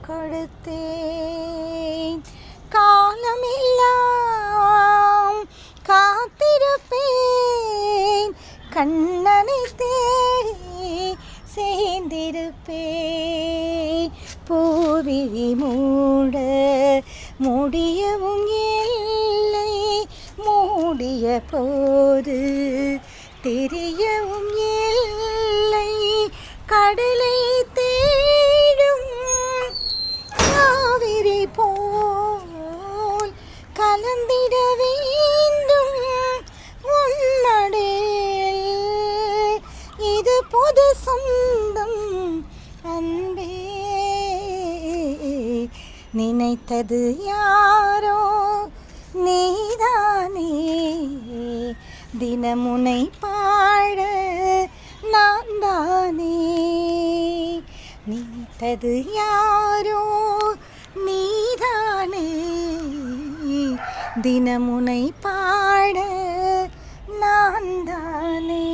கொடுத்தேன். காலமெல்லாம் காத்திருப்பேன், கண்ணனை தேடி சேர்ந்திருப்பேன். பூவிழி மூட முடியவும் இல்லை, மூடிய போது தெரியவும் இல்லை. கடலை தேடும் காவிரி போல் கலந்திட வேண்டும் உன்னடில். இது புது சொந்தம் அன்பே, நினைத்தது யாரோ நீதானே. தினமுனை பாட நான் தானே, நினைத்தது யாரோ நீதானே. தினமுனை பாட நான் தானே.